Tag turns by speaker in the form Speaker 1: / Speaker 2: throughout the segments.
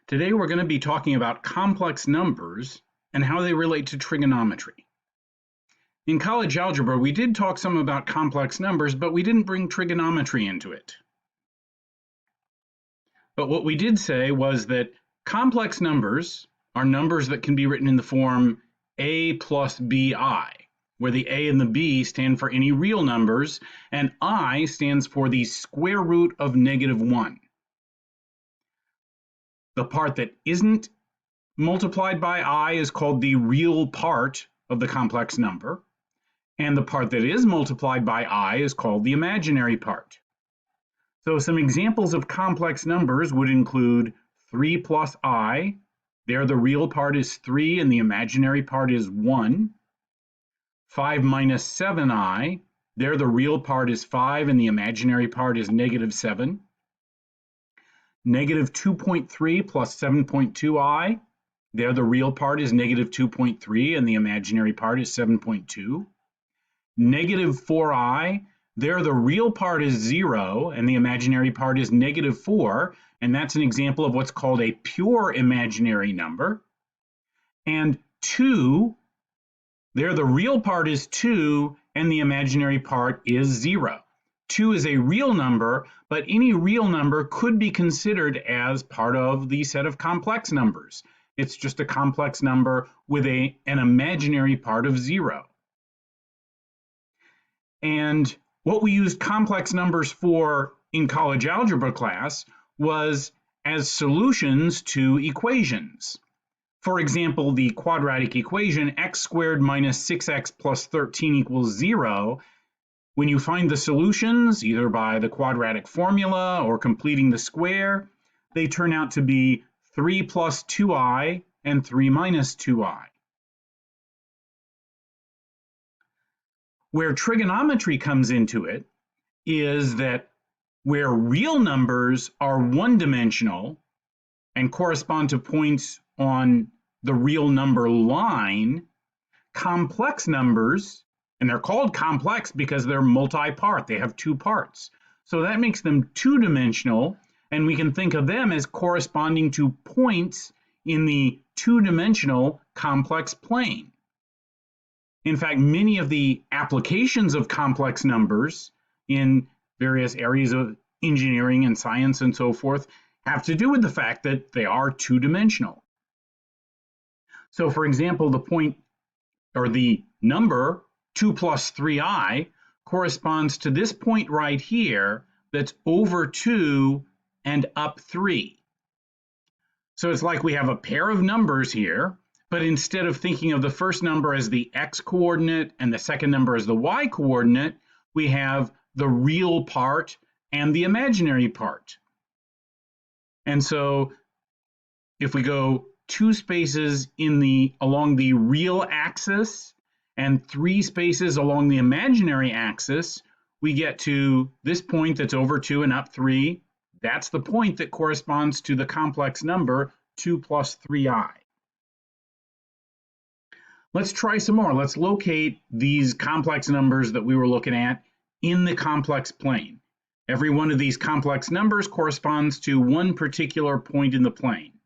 Speaker 1: Today we're going to be talking about complex numbers and how they relate to trigonometry. In college algebra, we did talk some about complex numbers, but we didn't bring trigonometry into it. But what we did say was that complex numbers are numbers that can be written in the form a plus bi, where the a and the b stand for any real numbers, and I stands for the square root of -1. The part that isn't multiplied by I is called the real part of the complex number, and the part that is multiplied by I is called the imaginary part. So some examples of complex numbers would include 3 plus I. There the real part is 3 and the imaginary part is 1. 5 minus 7I. There the real part is 5 and the imaginary part is -7. -2.3 plus 7.2i. There the real part is -2.3 and the imaginary part is 7.2. -4i. There the real part is 0 and the imaginary part is -4, and that's an example of what's called a pure imaginary number. And 2, there the real part is 2 and the imaginary part is 0. 2 is a real number, but any real number could be considered as part of the set of complex numbers. It's just a complex number with an imaginary part of 0. And what we used complex numbers for in college algebra class was as solutions to equations. For example, the quadratic equation x squared minus 6x plus 13 equals 0. When you find the solutions, either by the quadratic formula or completing the square, they turn out to be 3 plus 2i and 3 minus 2i. Where trigonometry comes into it is that where real numbers are one-dimensional and correspond to points on the real number line, complex numbers, and they're called complex because they're multi-part, they have two parts. So that makes them two-dimensional, and we can think of them as corresponding to points in the two-dimensional complex plane. In fact, many of the applications of complex numbers in various areas of engineering and science and so forth have to do with the fact that they are two-dimensional. So for example, the point or the number 2 plus 3i corresponds to this point right here that's over 2 and up 3. So it's like we have a pair of numbers here, but instead of thinking of the first number as the x coordinate and the second number as the y coordinate, we have the real part and the imaginary part. And so if we go 2 spaces along the real axis and 3 spaces along the imaginary axis, we get to this point that's over 2 and up 3. That's the point that corresponds to the complex number 2 plus 3i. Let's try some more. Let's locate these complex numbers that we were looking at in the complex plane. Every one of these complex numbers corresponds to one particular point in the plane.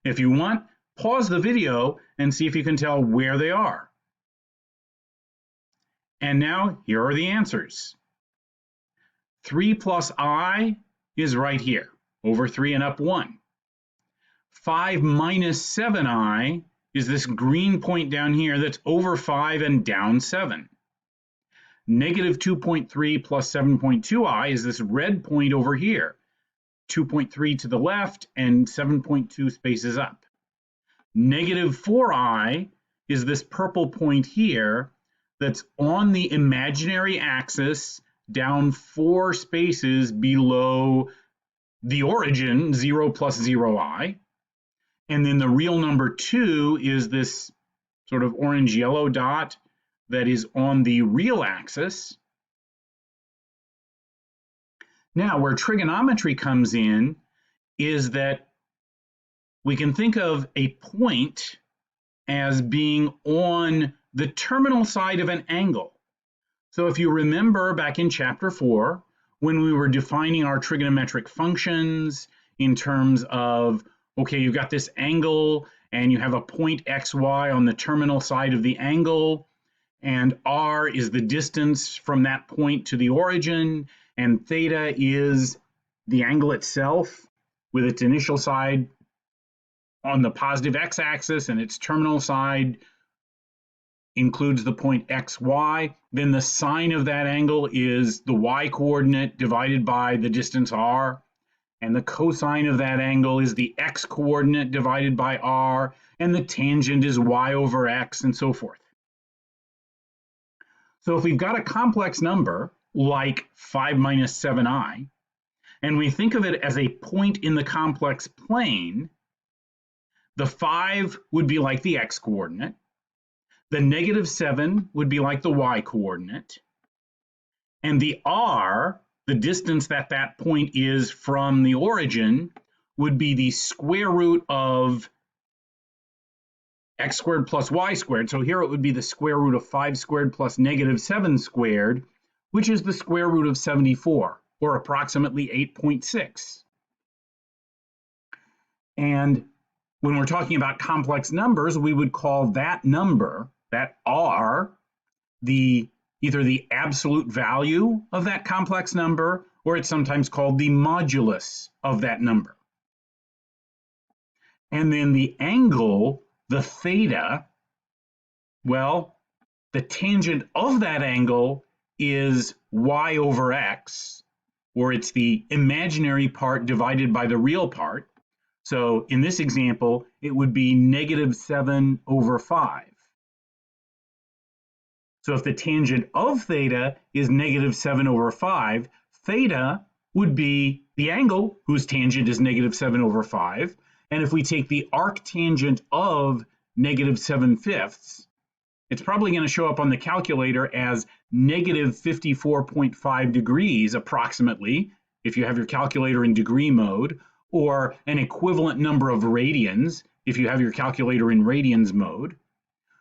Speaker 1: If you want, pause the video and see if you can tell where they are. And now here are the answers. 3 plus I is right here, over 3 and up 1. 5 minus 7i is this green point down here that's over 5 and down 7. -2.3 plus 7.2i is this red point over here, 2.3 to the left and 7.2 spaces up. -4i is this purple point here that's on the imaginary axis down 4 spaces below the origin, 0 plus 0i. And then the real number 2 is this sort of orange-yellow dot that is on the real axis. Now, where trigonometry comes in is that we can think of a point as being on the terminal side of an angle. So if you remember back in chapter 4, when we were defining our trigonometric functions in terms of, okay, you've got this angle and you have a point xy on the terminal side of the angle, and r is the distance from that point to the origin, and theta is the angle itself with its initial side on the positive x-axis and its terminal side includes the point xy. Then the sine of that angle is the y-coordinate divided by the distance r, and the cosine of that angle is the x-coordinate divided by r, and the tangent is y over x, and so forth. So if we've got a complex number like 5 minus 7i, and we think of it as a point in the complex plane, the 5 would be like the x-coordinate, the negative 7 would be like the y-coordinate, and the r, the distance that that point is from the origin, would be the square root of x squared plus y squared. So here it would be the square root of 5 squared plus negative 7 squared, which is the square root of 74, or approximately 8.6. And when we're talking about complex numbers, we would call that number, that r, either the absolute value of that complex number, or it's sometimes called the modulus of that number. And then the angle, the theta, well, the tangent of that angle is y over x, or it's the imaginary part divided by the real part. So in this example, it would be negative 7 over 5. So if the tangent of theta is negative 7 over 5, theta would be the angle whose tangent is negative 7 over 5. And if we take the arctangent of negative 7/5, it's probably going to show up on the calculator as negative 54.5 degrees approximately, if you have your calculator in degree mode, or an equivalent number of radians if you have your calculator in radians mode.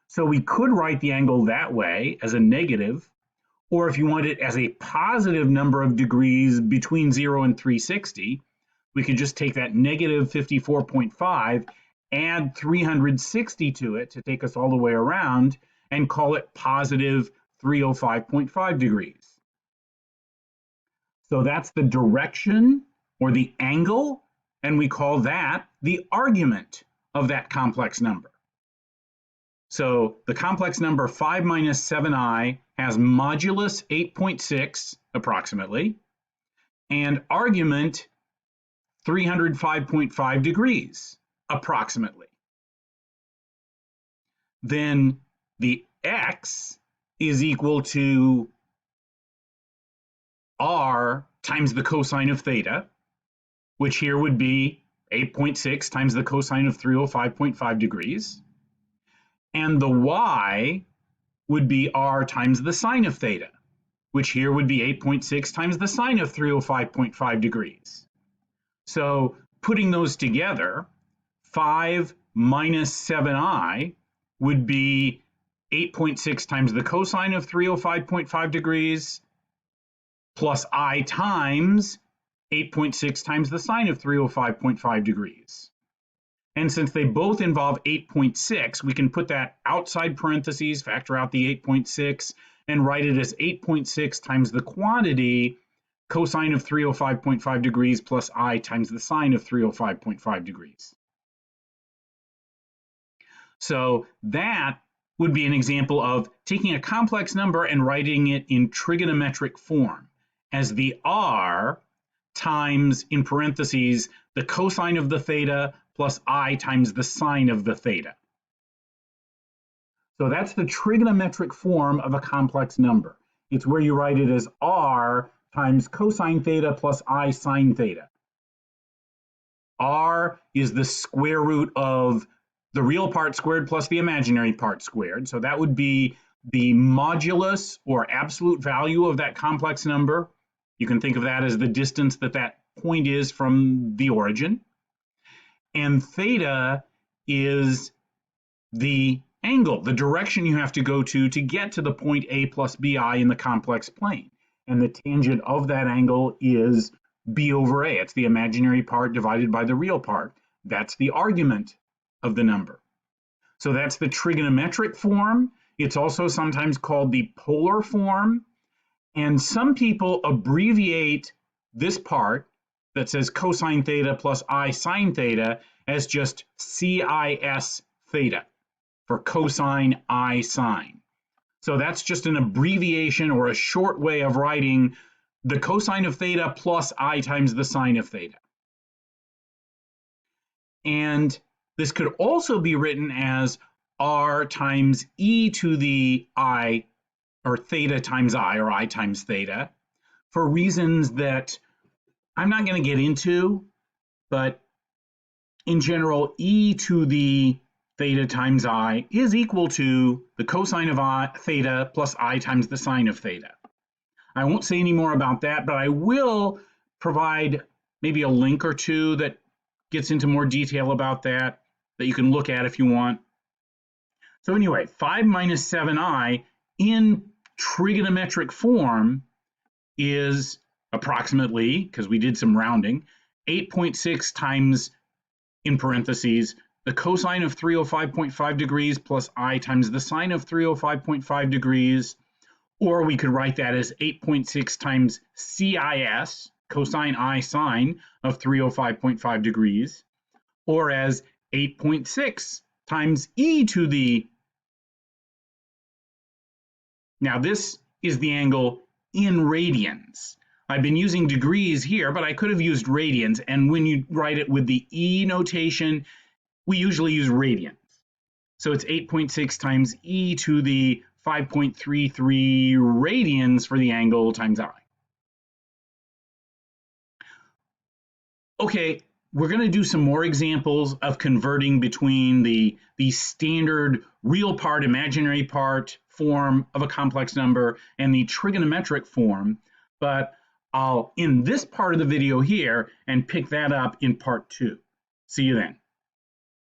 Speaker 1: So we could write the angle that way as a negative, or if you want it as a positive number of degrees between 0 and 360, we could just take that negative 54.5, add 360 to it to take us all the way around, and call it positive 305.5 degrees. So that's the direction or the angle, and we call that the argument of that complex number. So the complex number 5 minus 7i has modulus 8.6 approximately, and argument 305.5 degrees approximately. Then the x is equal to r times the cosine of theta, which here would be 8.6 times the cosine of 305.5 degrees. And the y would be r times the sine of theta, which here would be 8.6 times the sine of 305.5 degrees. So putting those together, 5 minus 7i would be 8.6 times the cosine of 305.5 degrees plus I times 8.6 times the sine of 305.5 degrees. And since they both involve 8.6, we can put that outside parentheses, factor out the 8.6, and write it as 8.6 times the quantity cosine of 305.5 degrees plus I times the sine of 305.5 degrees. So that would be an example of taking a complex number and writing it in trigonometric form as the r times, in parentheses, the cosine of the theta plus I times the sine of the theta. So that's the trigonometric form of a complex number. It's where you write it as r times cosine theta plus I sine theta. R is the square root of the real part squared plus the imaginary part squared. So that would be the modulus or absolute value of that complex number. You can think of that as the distance that that point is from the origin. And theta is the angle, the direction you have to go to get to the point A plus BI in the complex plane. And the tangent of that angle is b over a. It's the imaginary part divided by the real part. That's the argument of the number. So that's the trigonometric form. It's also sometimes called the polar form. And some people abbreviate this part that says cosine theta plus I sine theta as just CIS theta for cosine I sine. So that's just an abbreviation or a short way of writing the cosine of theta plus I times the sine of theta. And this could also be written as r times e to the I, or theta times I, or I times theta, for reasons that I'm not going to get into, but in general, e to the theta times I is equal to the cosine of theta plus I times the sine of theta. I won't say any more about that, but I will provide maybe a link or two that gets into more detail about that you can look at if you want. So anyway, 5 minus 7i in trigonometric form is approximately, because we did some rounding, 8.6 times, in parentheses, the cosine of 305.5 degrees plus I times the sine of 305.5 degrees, or we could write that as 8.6 times CIS, cosine I sine of 305.5 degrees, or as 8.6 times e to the, now this is the angle in radians. I've been using degrees here, but I could have used radians, and when you write it with the e notation, we usually use radians. So it's 8.6 times e to the 5.33 radians for the angle times I. Okay, we're going to do some more examples of converting between the standard real part, imaginary part form of a complex number and the trigonometric form, but I'll end this part of the video here and pick that up in part 2. See you then.